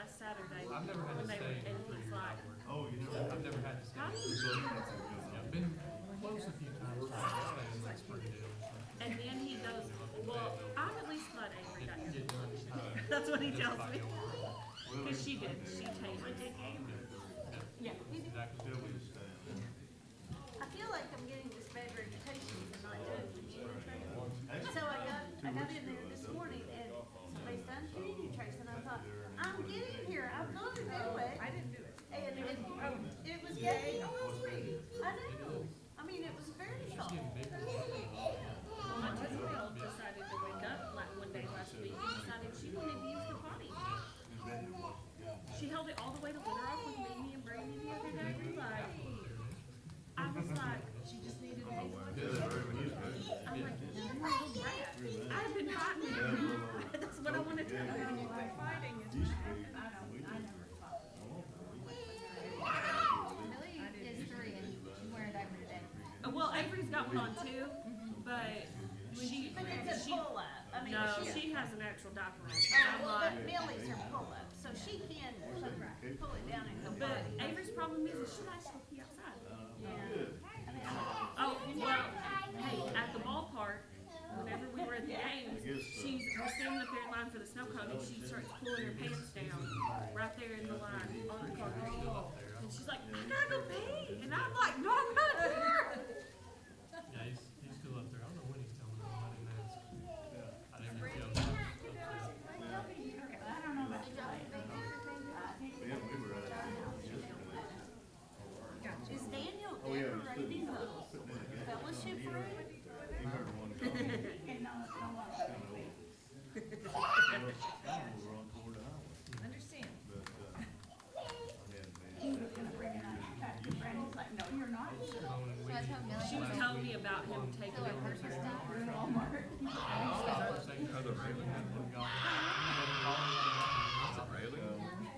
last Saturday. I've never had when to they stay were, and for he's your like, hour. Oh, you know. I've never had to stay. how do you Yeah, I've been close a few times. But I stayed in like Springdale or something. And then he goes, well, I'm at least glad Avery got here. Get done. That's what he tells me. Well, Because she did. She tasted it. Yeah. Exactly. still we stay. I feel like I'm getting this bad reputation for not doing it. So I got in there this morning and somebody's done feeding you, Trace, and I thought, I'm getting here, I'm gonna do it. I didn't do it. And it was yay. I know. I mean, it was very Just soft. getting bigger. My 2-year-old decided to wake up like one day last week and decided she wanted to use the potty. She held it all the way to winter off with Mimi and Brandon the other day. Like, I was like, she just needed to be Yeah, they're very neat, right? I'm like, you're a little brat. I've been fighting you. That's what I want to tell you. Fighting is Used what to be. happened. We did. Millie is 3 and she's wearing a diaper today. Well, Avery's got one on too, but she, But it's a pull up. I mean, no, she has an actual diaper on. Oh, I'm well, like, but Millie's are pull up, so she can pull it down and go but potty. Avery's problem is that she likes to pee outside. Yeah. Oh, well, hey, at the ballpark, whenever we were at the games, we're standing up there in line for the snow cone, and she starts pulling her pants down right there in the line on the car. And she's like, I gotta go pee. And I'm like, no, I'm not here. Yeah, he's still up there. I don't know when he's telling me. I didn't ask. I didn't even feel up there. I don't know about today. Yeah, we were at it yesterday. Is Daniel Oh, yeah, ever we reading stood- the sitting in the game. fellowship room? He heard one call. And no one. We were on toward the highway, Understand. but, He was gonna bring it up. Brandon's like, no, you're not. So I told Millie. She was telling me about him taking So like over. her stuff. Walmart.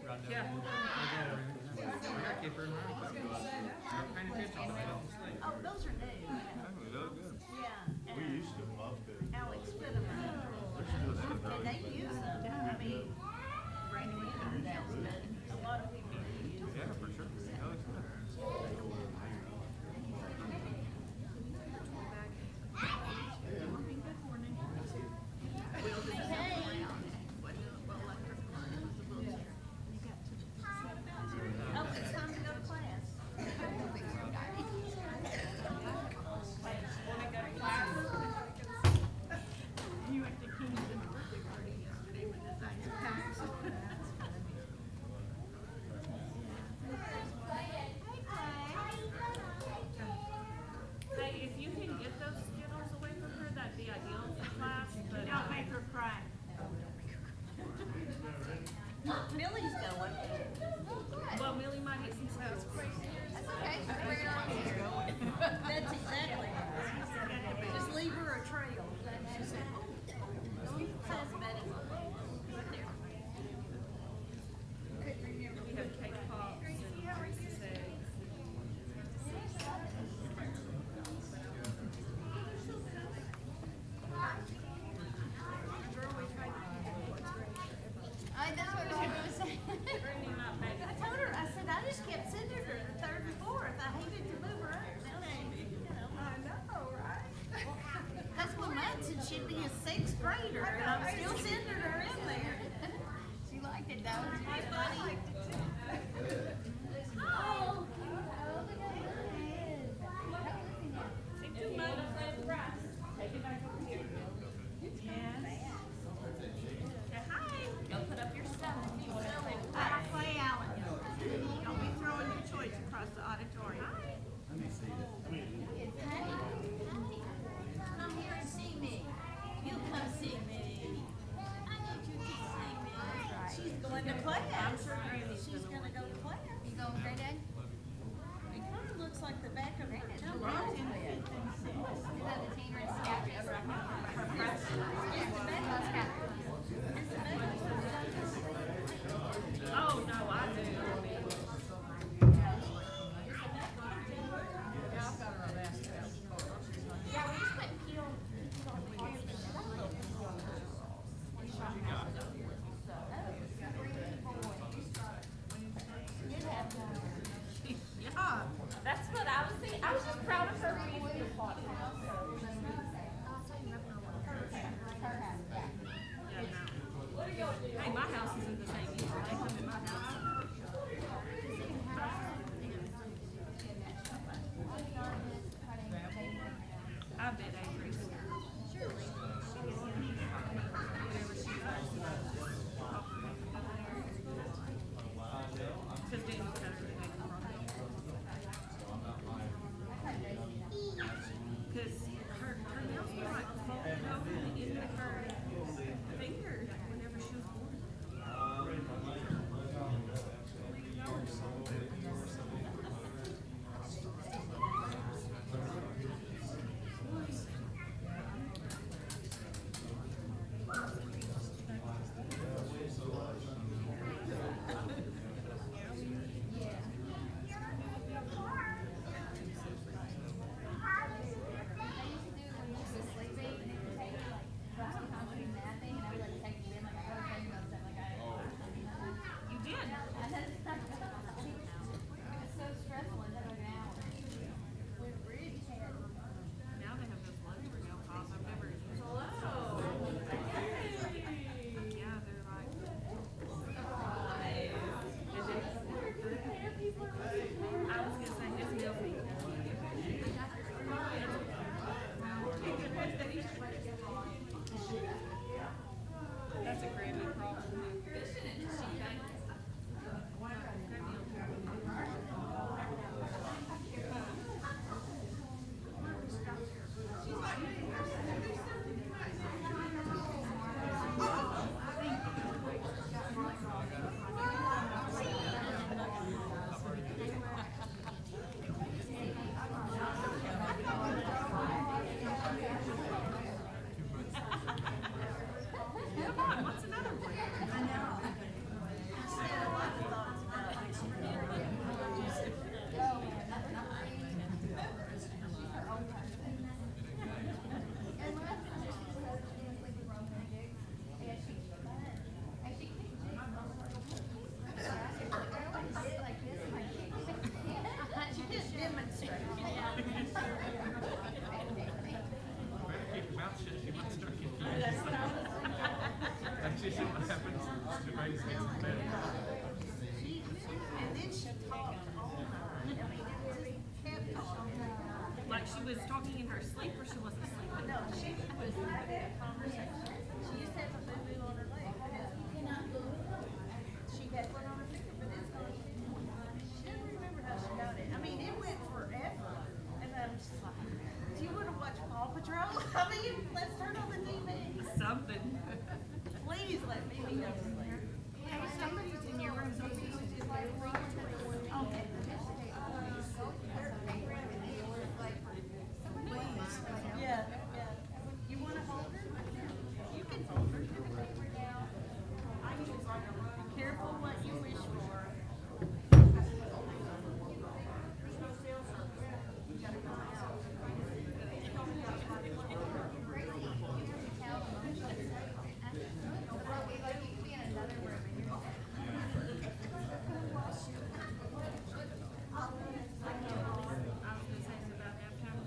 Right down Yeah. Oh, those are new. Yeah. we And used to love it. Alex put them up. And they use them. I mean, Brandon knows, but a lot of people do use them. Yeah, for sure. Oh, it's time to go to class. You went to Kingston birthday party yesterday with the designer packs. Hey, if you can get those Skittles away from her, that'd be ideal for class, but. Don't make her cry. Millie's going. Well, Millie might get some Skittles. That's okay. Bring it on here. That's exactly right. Just leave her a trail. She said, oh, says Betty. Right there. We have cake pops and Reese's eggs. That's what I was gonna say. Brandy might make I told her, I said, I just kept sending her to third and fourth. I hated to move her up. I know, right? Couple of months and she'd be a sixth grader and I'm still sending her in there. She liked it though. Hey, buddy. Oh. Go put up your stuff. Clay Allen. Don't be throwing your toys across the auditorium. Come here and see me. You come see me. I need you to see me. She's going to class. I'm sure Brandy's She's gonna go to class. You going with Granddad? It kind of looks like the back of her Granddad's toe. Is that the Tina and Scott? It's the back. That's Cat. It's the back. Oh, no, I do. Yeah, we just went peel. was talking in her sleep or she wasn't sleeping? No, she was having a conversation. She used to have a boo-boo on her leg. She had one on her finger, but it's gone. She doesn't remember how she got it. I mean, it went forever. And I was just like, do you want to watch Paw Patrol? I mean, let's turn on the TV. Something. Please let me be able to sleep. Hey, somebody's in your room. Okay. Yeah, yeah. You want to hold her? You can hold her. Be careful what you wish for. I was gonna say it's about halftime.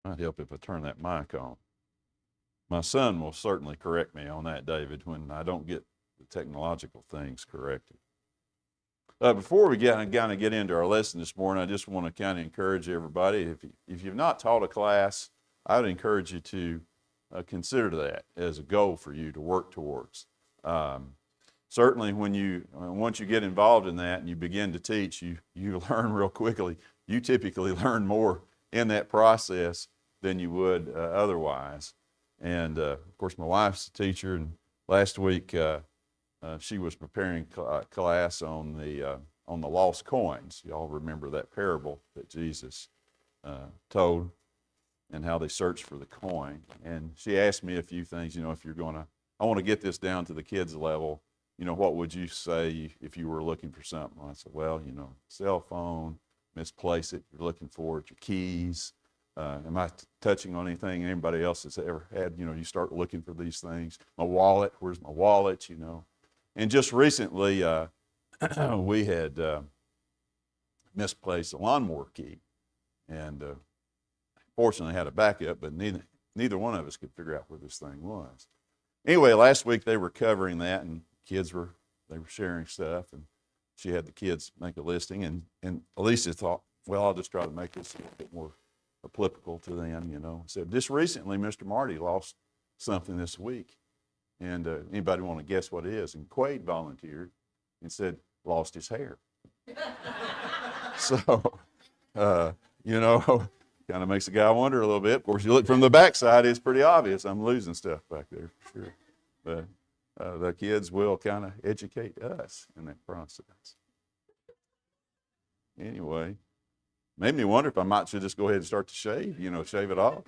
Might help if I turn that mic on. My son will certainly correct me on that, David, when I don't get the technological things corrected. Before we kind of get into our lesson this morning, I just want to kind of encourage everybody, if you've not taught a class, I would encourage you to consider that as a goal for you to work towards. Certainly once you get involved in that and you begin to teach, you learn real quickly. You typically learn more in that process than you would otherwise. And of course, my wife's a teacher, and last week she was preparing class on the lost coins. Y'all remember that parable that Jesus told, and how they searched for the coin. And she asked me a few things. If you're I want to get this down to the kids' level. What would you say if you were looking for something? I said, well, cell phone, misplace it. You're looking for it. Your keys. Am I touching on anything anybody else has ever had? You start looking for these things. My wallet, where's my wallet, And just recently, we had misplaced a lawnmower key. And fortunately had a backup, but neither one of us could figure out where this thing was. Anyway, last week they were covering that, and they were sharing stuff, and she had the kids make a listing, and Alicia thought, well, I'll just try to make this a little bit more applicable to them, you know. So just recently, Mr. Marty lost something this week, and anybody want to guess what it is? And Quade volunteered and said, lost his hair. So, you know, kind of makes the guy wonder a little bit. Of course, you look from the backside, it's pretty obvious I'm losing stuff back there for sure. But the kids will kind of educate us in that process. Anyway, made me wonder if I might should just go ahead and start to shave, you know, shave it off.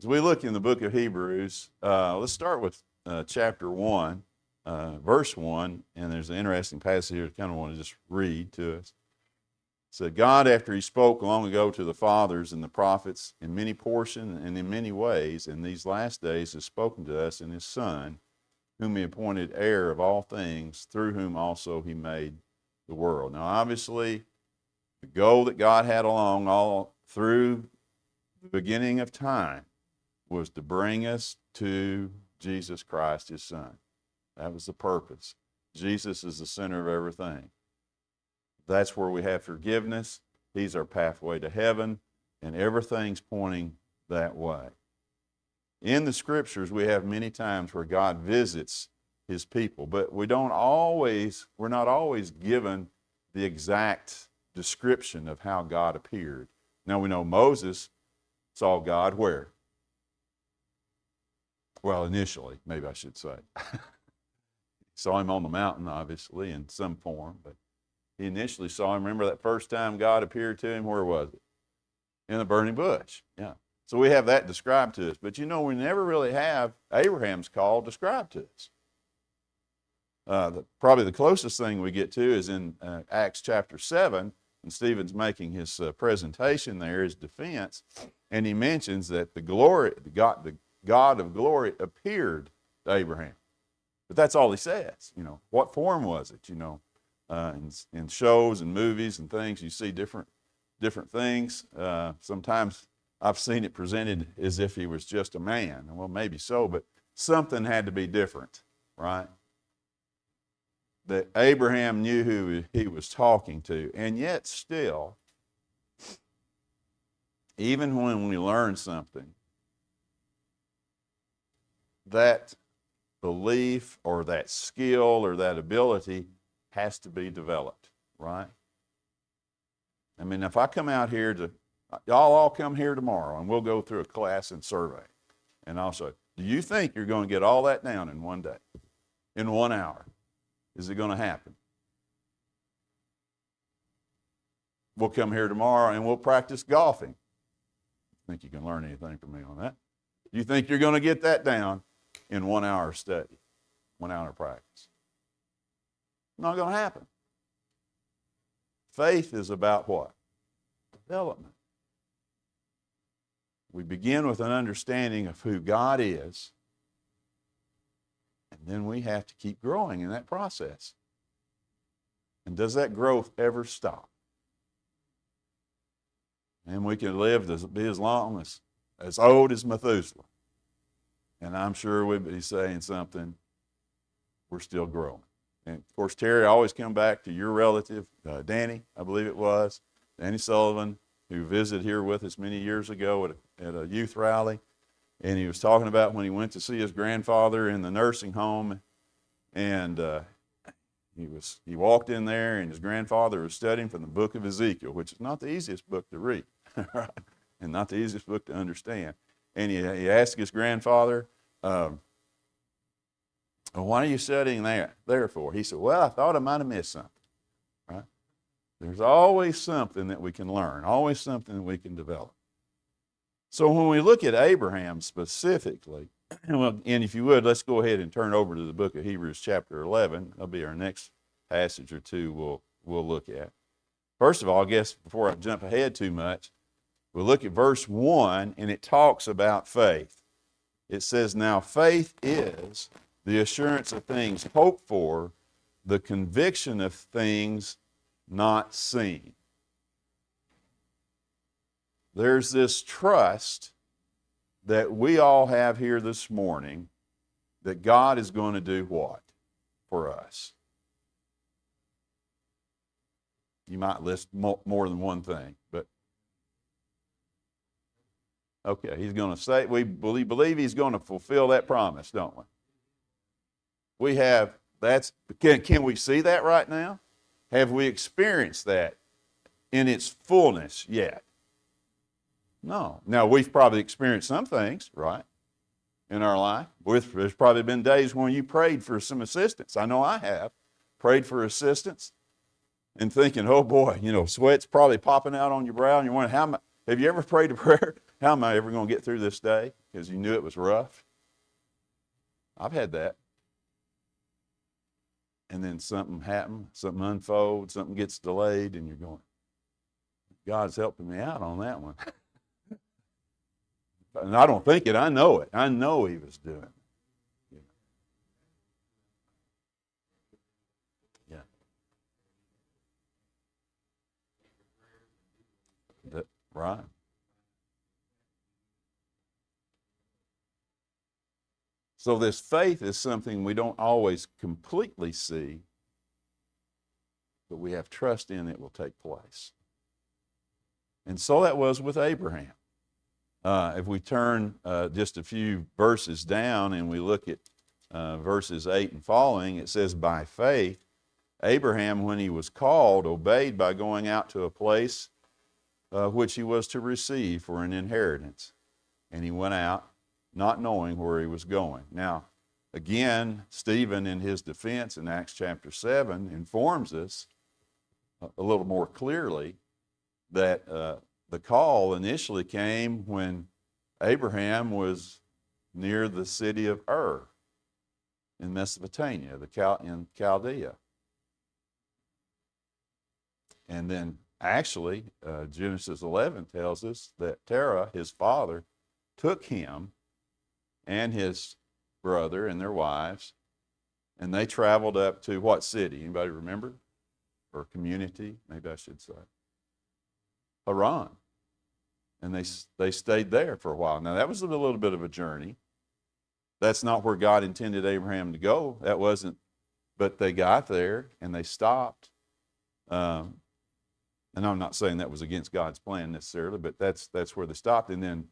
As we look in the book of Hebrews, let's start with chapter 1, verse 1, and there's an interesting passage here I kind of want to just read to us. It said, God, after he spoke long ago to the fathers and the prophets in many portions and in many ways, in these last days has spoken to us in his Son, whom he appointed heir of all things, through whom also he made the world. Now, obviously, the goal that God had all through the beginning of time was to bring us to Jesus Christ, his Son. That was the purpose. Jesus is the center of everything. That's where we have forgiveness. He's our pathway to heaven, and everything's pointing that way. In the scriptures, we have many times where God visits his people, but we're not always given the exact description of how God appeared. Now we know Moses saw God where? Well, initially, maybe I should say. Saw him on the mountain, obviously, in some form, but he initially saw him. Remember that first time God appeared to him, where was it? In the burning bush. Yeah. So we have that described to us. But you know, we never really have Abraham's call described to us. Probably the closest thing we get to is in Acts chapter 7, and Stephen's making his presentation there, his defense, and he mentions that the God of glory appeared to Abraham. But that's all he says. You know, what form was it? You know, in shows and movies and things, you see different things. Sometimes I've seen it presented as if he was just a man. Well, maybe so, but something had to be different, right? That Abraham knew who he was talking to, and yet still, even when we learn something, that belief or that skill or that ability has to be developed, right? I mean, if I come out here y'all all come here tomorrow and we'll go through a class and survey. And I'll say, do you think you're going to get all that down in one day, in 1 hour? Is it going to happen? We'll come here tomorrow and we'll practice golfing. Think you can learn anything from me on that? Do you think you're going to get that down in 1 hour study, 1 hour practice? Not going to happen. Faith is about what? Development. We begin with an understanding of who God is, and then we have to keep growing in that process. And does that growth ever stop? And we can live to be as long as old as Methuselah. And I'm sure we'd be saying something, we're still growing. And of course, Terry, I always come back to your relative, Danny, I believe it was, Danny Sullivan, who visited here with us many years ago at a youth rally. And he was talking about when he went to see his grandfather in the nursing home. And he walked in there, and his grandfather was studying from the book of Ezekiel, which is not the easiest book to read, right? And not the easiest book to understand. And he asked his grandfather, why are you studying there for? He said, well, I thought I might have missed something, right? There's always something that we can learn, always something that we can develop. So when we look at Abraham specifically, and if you would, let's go ahead and turn over to the book of Hebrews chapter 11. That'll be our next passage or two we'll look at. First of all, I guess before I jump ahead too much, we'll look at verse 1, and it talks about faith. It says, now faith is the assurance of things hoped for, the conviction of things not seen. There's this trust that we all have here this morning that God is going to do what for us? You might list more than one thing, but okay, he's going to say, we believe he's going to fulfill that promise, don't we? We have, can we see that right now? Have we experienced that in its fullness yet? No. Now, we've probably experienced some things, right, in our life. There's probably been days when you prayed for some assistance. I know I have. Prayed for assistance and thinking, oh boy, sweat's probably popping out on your brow, and you're wondering, have you ever prayed a prayer? How am I ever going to get through this day? Because you knew it was rough. I've had that. And then something happens, something unfolds, something gets delayed, and you're going, God's helping me out on that one. And I don't think it, I know it. I know he was doing it. Yeah. Right. So this faith is something we don't always completely see, but we have trust in it will take place. And so that was with Abraham. If we turn just a few verses down and we look at verses 8 and following, it says, by faith, Abraham, when he was called, obeyed by going out to a place which he was to receive for an inheritance. And he went out, not knowing where he was going. Now, again, Stephen, in his defense in Acts chapter 7, informs us a little more clearly that the call initially came when Abraham was near the city of Ur in Mesopotamia, in Chaldea. And then actually, Genesis 11 tells us that Terah, his father, took him and his brother and their wives, and they traveled up to what city? Anybody remember? Or community, maybe I should say. Haran. And they stayed there for a while. Now, that was a little bit of a journey. That's not where God intended Abraham to go. That wasn't, but they got there and they stopped. And I'm not saying that was against God's plan necessarily, but that's where they stopped. And then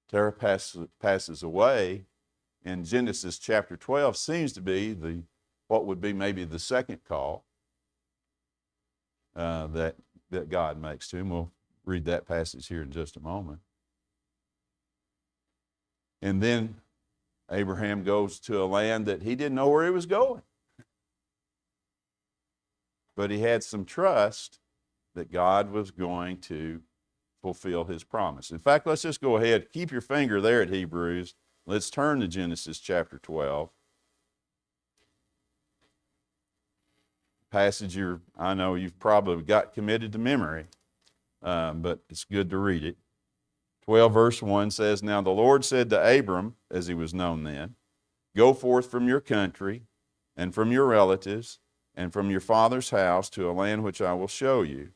Terah passes away, and Genesis chapter 12 seems to be what would be maybe the second call that God makes to him. We'll read that passage here in just a moment. And then Abraham goes to a land that he didn't know where he was going. But he had some trust that God was going to fulfill his promise. In fact, let's just go ahead. Keep your finger there at Hebrews. Let's turn to Genesis chapter 12. Passage I know you've probably got committed to memory, but it's good to read it. 12 verse 1 says, now the Lord said to Abram, as he was known then, go forth from your country and from your relatives and from your father's house to a land which I will show you.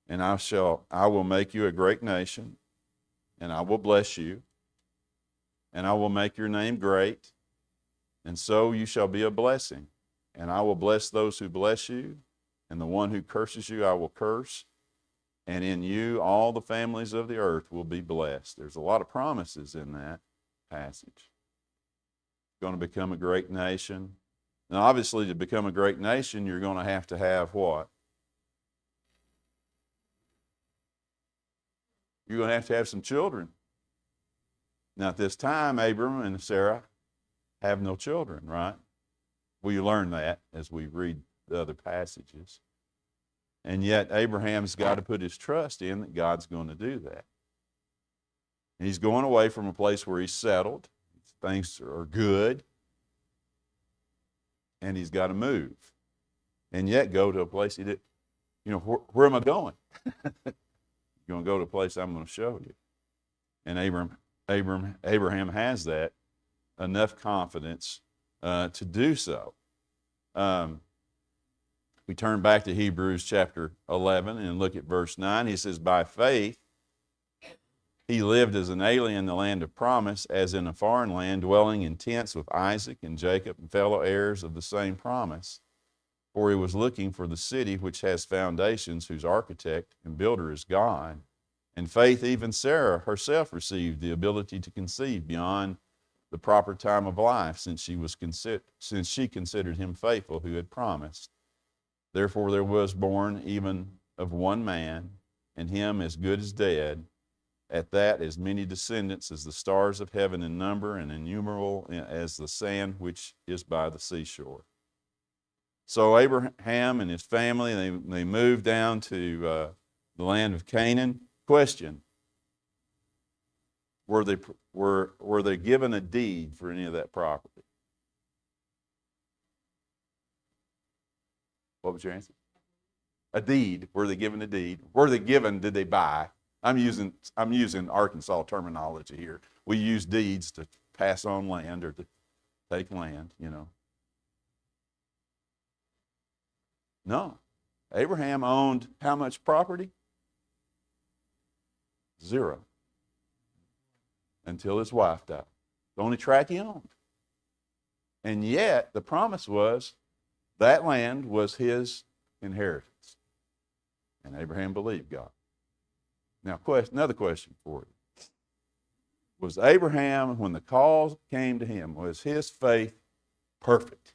And I will make you a great nation, and I will bless you, and I will make your name great, and so you shall be a blessing. And I will bless those who bless you, and the one who curses you I will curse, and in you all the families of the earth will be blessed. There's a lot of promises in that passage. Going to become a great nation. Now, obviously, to become a great nation, you're going to have what? You're going to have some children. Now, at this time, Abram and Sarah have no children, right? We learn that as we read the other passages. And yet, Abraham's got to put his trust in that God's going to do that. He's going away from a place where he's settled. Things are good. And he's got to move. And yet go to a place he did. Where am I going? You're going to go to a place I'm going to show you. And Abraham has that, enough confidence to do so. We turn back to Hebrews chapter 11 and look at verse 9. He says, by faith, he lived as an alien in the land of promise, as in a foreign land, dwelling in tents with Isaac and Jacob, and fellow heirs of the same promise. For he was looking for the city which has foundations, whose architect and builder is God. In faith, even Sarah herself received the ability to conceive beyond the proper time of life, since she considered him faithful who had promised. Therefore there was born even of one man, and him as good as dead, at that as many descendants as the stars of heaven in number, and innumerable as the sand which is by the seashore. So Abraham and his family, they moved down to the land of Canaan. Question: were they given a deed for any of that property? What was your answer? A deed. Were they given a deed? Were they given? Did they buy? I'm using Arkansas terminology here. We use deeds to pass on land or to take land, you know. No. Abraham owned how much property? 0. Until his wife died. The only tract he owned. And yet, the promise was that land was his inheritance. And Abraham believed God. Now, another question for you. Was Abraham, when the call came to him, was his faith perfect?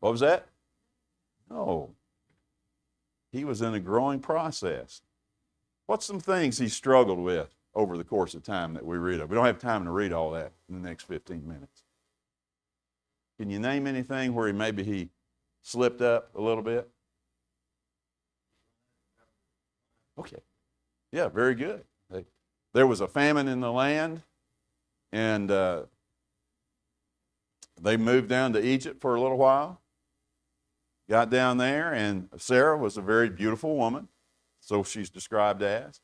What was that? No. He was in a growing process. What's some things he struggled with over the course of time that we read of? We don't have time to read all that in the next 15 minutes. Can you name anything where maybe he slipped up a little bit? Okay. Yeah, very good. There was a famine in the land, and they moved down to Egypt for a little while. Got down there, and Sarah was a very beautiful woman, so she's described as.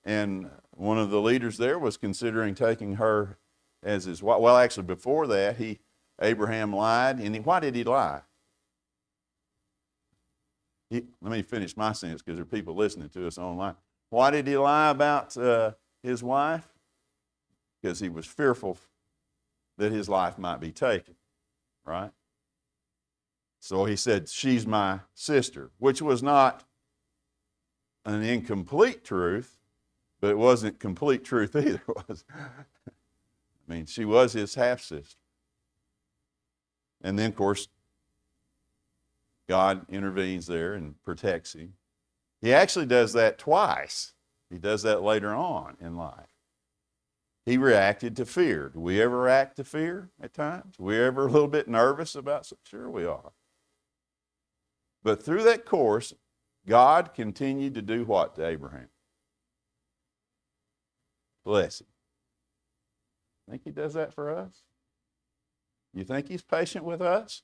And one of the leaders there was considering taking her as his wife. Well, actually, before that, Abraham lied. And why did he lie? Let me finish my sentence because there are people listening to us online. Why did he lie about his wife? Because he was fearful that his life might be taken, right? So he said, she's my sister, which was not an incomplete truth, but it wasn't complete truth either, was it? I mean, she was his half-sister. And then, of course, God intervenes there and protects him. He actually does that twice. He does that later on in life. He reacted to fear. Do we ever react to fear at times? We ever a little bit nervous about something? Sure we are. But through that course, God continued to do what to Abraham? Bless him. Think he does that for us? You think he's patient with us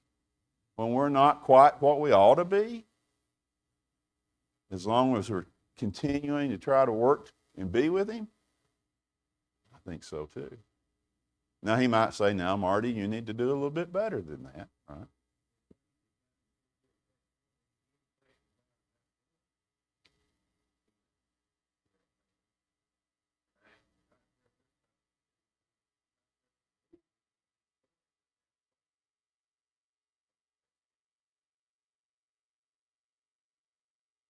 when we're not quite what we ought to be? As long as we're continuing to try to work and be with him? I think so too. Now he might say, now Marty, you need to do a little bit better than that, right?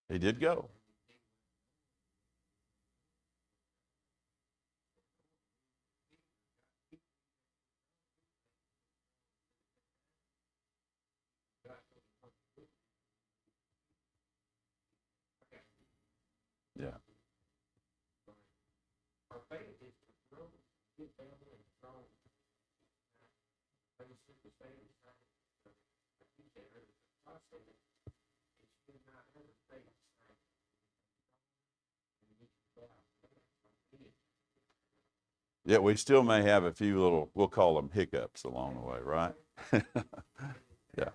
He did go. Yeah. Yeah, we still may have a few little, we'll call them hiccups along the way, right? Yeah.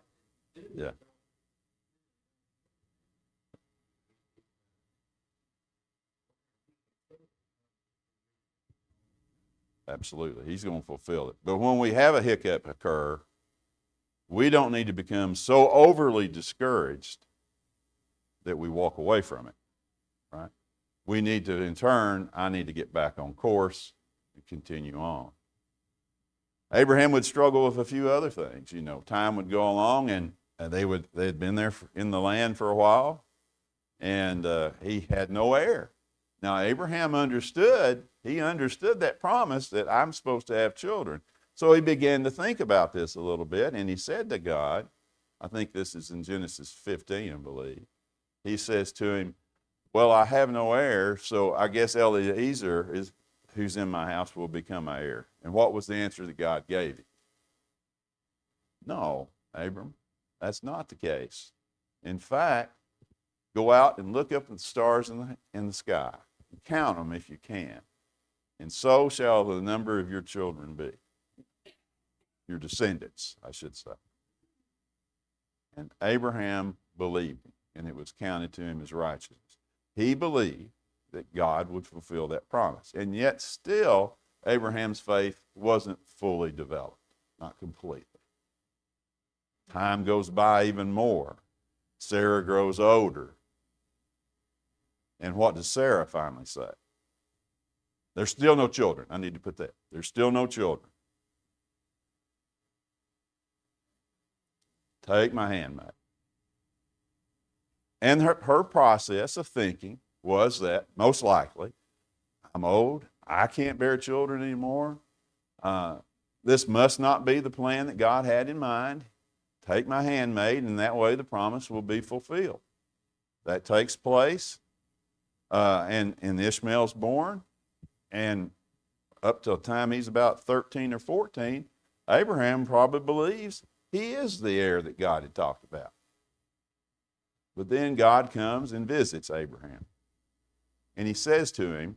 Yeah. Absolutely. He's going to fulfill it. But when we have a hiccup occur, we don't need to become so overly discouraged that we walk away from it, right? We need to, in turn, I need to get back on course and continue on. Abraham would struggle with a few other things. You know, time would go along, and they had been there in the land for a while, and he had no heir. Now, Abraham understood that promise that I'm supposed to have children. So he began to think about this a little bit, and he said to God, I think this is in Genesis 15, I believe. He says to him, well, I have no heir, so I guess Eliezer, who's in my house, will become my heir. And what was the answer that God gave him? No, Abram, that's not the case. In fact, go out and look up at the stars in the sky. Count them if you can. And so shall the number of your children be. Your descendants, I should say. And Abraham believed him, and it was counted to him as righteousness. He believed that God would fulfill that promise. And yet still, Abraham's faith wasn't fully developed, not completely. Time goes by even more. Sarah grows older. And what does Sarah finally say? There's still no children. I need to put that. There's still no children. Take my handmaid. And her process of thinking was that, most likely, I'm old, I can't bear children anymore. This must not be the plan that God had in mind. Take my handmaid, and that way the promise will be fulfilled. That takes place, and Ishmael's born, and up till the time he's about 13 or 14, Abraham probably believes he is the heir that God had talked about. But then God comes and visits Abraham. And he says to him,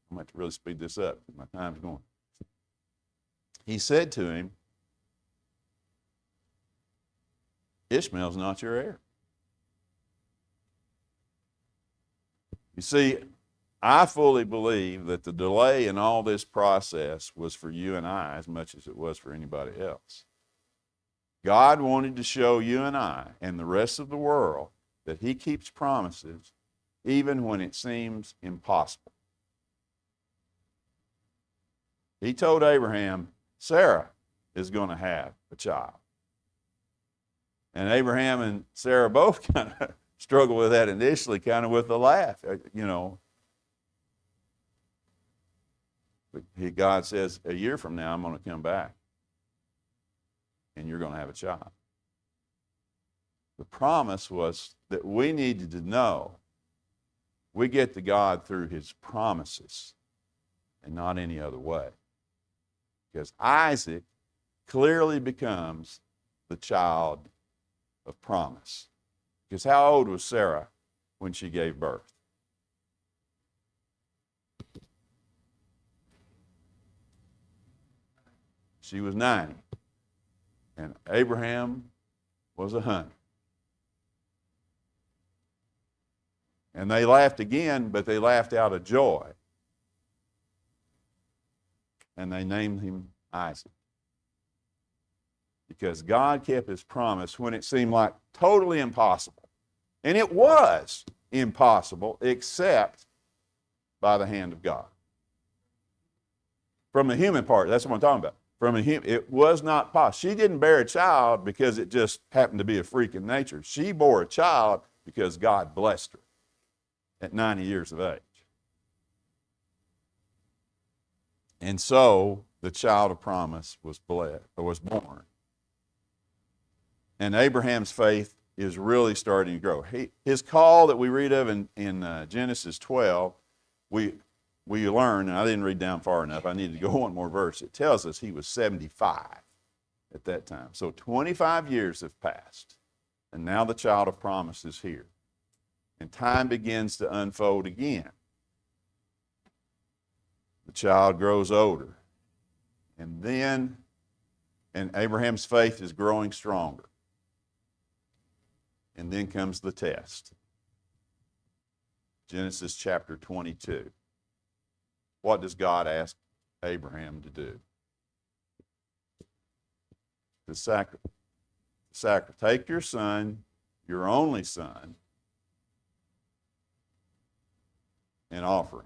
I'm going to have to really speed this up. My time's going. He said to him, Ishmael's not your heir. You see, I fully believe that the delay in all this process was for you and I as much as it was for anybody else. God wanted to show you and I and the rest of the world that he keeps promises even when it seems impossible. He told Abraham, Sarah is going to have a child. And Abraham and Sarah both kind of struggled with that initially, kind of with a laugh, you know. But God says, a year from now, I'm going to come back, and you're going to have a child. The promise was that we needed to know we get to God through his promises and not any other way. Because Isaac clearly becomes the child of promise. Because how old was Sarah when she gave birth? She was 90. And Abraham was 100. And they laughed again, but they laughed out of joy. And they named him Isaac. Because God kept his promise when it seemed like totally impossible. And it was impossible except by the hand of God. From the human part, that's what I'm talking about. From a human, it was not possible. She didn't bear a child because it just happened to be a freak in nature. She bore a child because God blessed her at 90 years of age. And so the child of promise was born. And Abraham's faith is really starting to grow. His call that we read of in Genesis 12, we learn, and I didn't read down far enough, I needed to go one more verse. It tells us he was 75 at that time. So 25 years have passed, and now the child of promise is here. And time begins to unfold again. The child grows older. And Abraham's faith is growing stronger. And then comes the test. Genesis chapter 22. What does God ask Abraham to do? To sacrifice. sacrifice. Take your son, your only son, and offer him.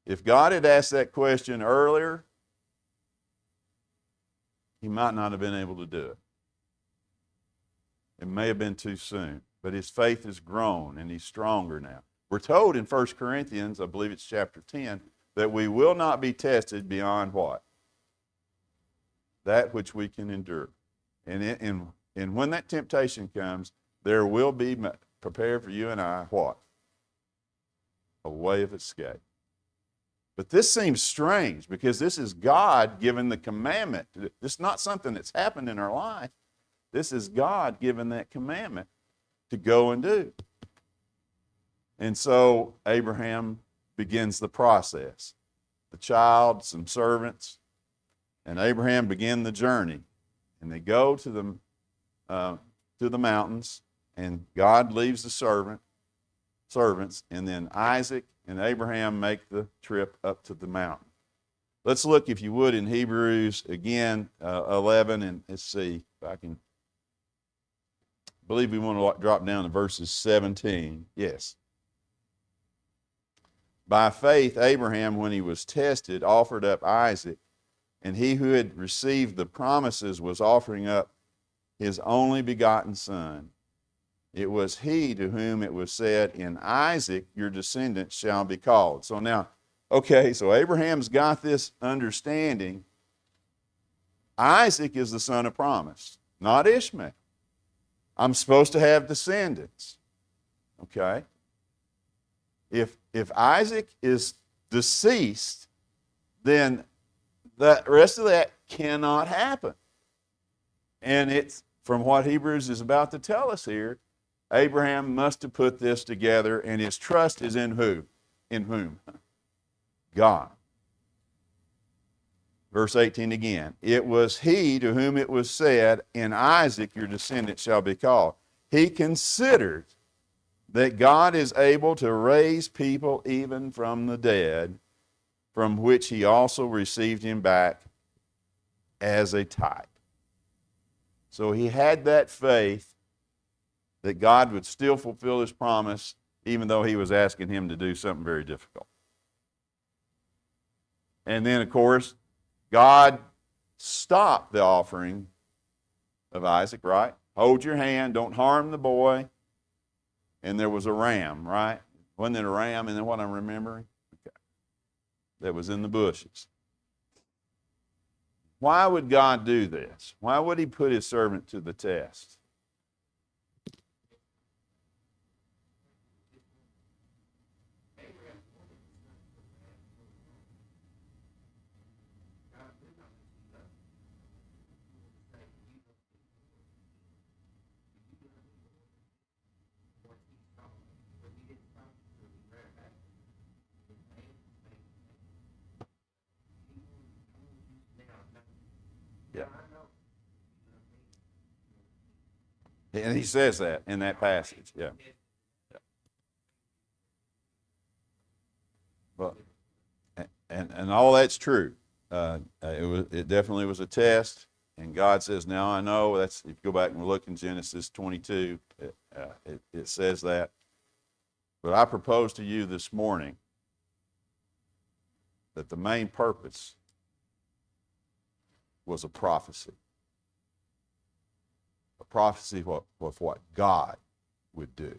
If God had asked that question earlier, he might not have been able to do it. It may have been too soon, but his faith has grown and he's stronger now. We're told in 1 Corinthians, I believe it's chapter 10, that we will not be tested beyond what? That which we can endure. And when that temptation comes, there will be prepared for you and I what? A way of escape. But this seems strange because this is God giving the commandment. This is not something that's happened in our life. This is God giving that commandment to go and do. And so Abraham begins the process. The child, some servants, and Abraham begin the journey. And they go to the mountains, and God leaves the servants, and then Isaac and Abraham make the trip up to the mountain. Let's look, if you would, in Hebrews again, 11, and let's see if I can. I believe we want to drop down to verses 17. Yes. By faith, Abraham, when he was tested, offered up Isaac, and he who had received the promises was offering up his only begotten son. It was he to whom it was said, in Isaac your descendants shall be called. So now, okay, so Abraham's got this understanding. Isaac is the son of promise, not Ishmael. I'm supposed to have descendants. Okay? If Isaac is deceased, then the rest of that cannot happen. And it's, from what Hebrews is about to tell us here, Abraham must have put this together, and his trust is in who? In whom? God. Verse 18 again. It was he to whom it was said, in Isaac your descendants shall be called. He considered that God is able to raise people even from the dead, from which he also received him back as a type. So he had that faith that God would still fulfill his promise, even though he was asking him to do something very difficult. And then, of course, God stopped the offering of Isaac, right? Hold your hand, don't harm the boy. And there was a ram, right? Wasn't it a ram? And then what I'm remembering? Okay. That was in the bushes. Why would God do this? Why would he put his servant to the test? Yeah. And he says that in that passage, yeah. Well, and all that's true. It definitely was a test, and God says, now I know. That's, if you go back and look in Genesis 22, it says that. But I propose to you this morning that the main purpose was a prophecy. A prophecy of what God would do.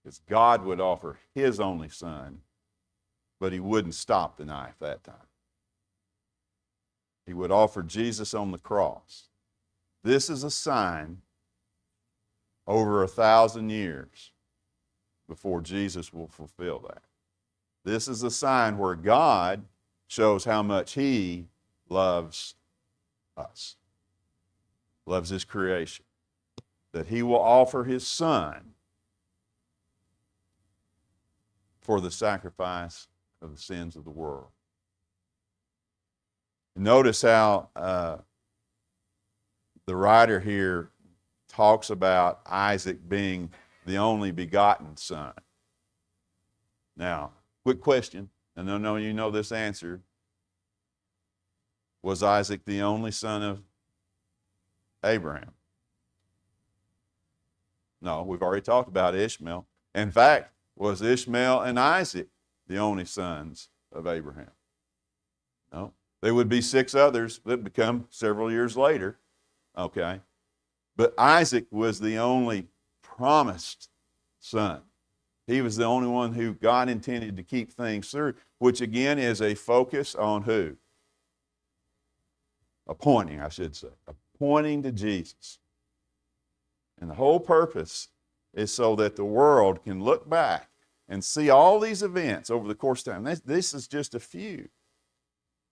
Because God would offer his only son, but he wouldn't stop the knife that time. He would offer Jesus on the cross. This is a sign over 1,000 years before Jesus will fulfill that. This is a sign where God shows how much he loves us, loves his creation, that he will offer his son for the sacrifice of the sins of the world. Notice how the writer here talks about Isaac being the only begotten son. Now, quick question, and I know you know this answer. Was Isaac the only son of Abraham? No, we've already talked about Ishmael. In fact, was Ishmael and Isaac the only sons of Abraham? No. There would be 6 others that become several years later. Okay. But Isaac was the only promised son. He was the only one who God intended to keep things through, which again is a focus on who? Appointing, I should say. Appointing to Jesus. And the whole purpose is so that the world can look back and see all these events over the course of time. This is just a few.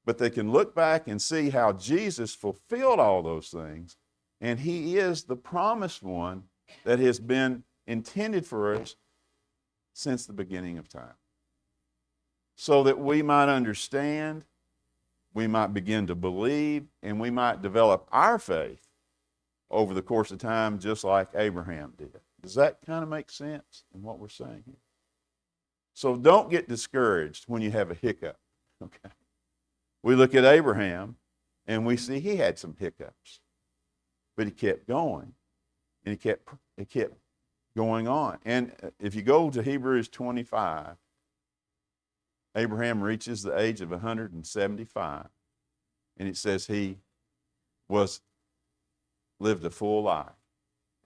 But they can look back and see how Jesus fulfilled all those things, and he is the promised one that has been intended for us since the beginning of time. So that we might understand, we might begin to believe, and we might develop our faith over the course of time just like Abraham did. Does that kind of make sense in what we're saying here? So don't get discouraged when you have a hiccup, okay? We look at Abraham and we see he had some hiccups, but he kept going, and he kept going on. And if you go to Hebrews 25, Abraham reaches the age of 175, and it says he lived a full life,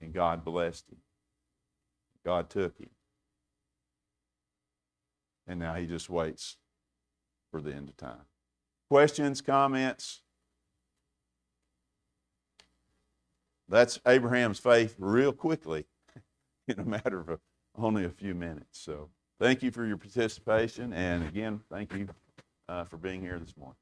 and God blessed him. God took him. And now he just waits for the end of time. Questions, comments? That's Abraham's faith real quickly in a matter of only a few minutes. So thank you for your participation. And again, thank you for being here this morning.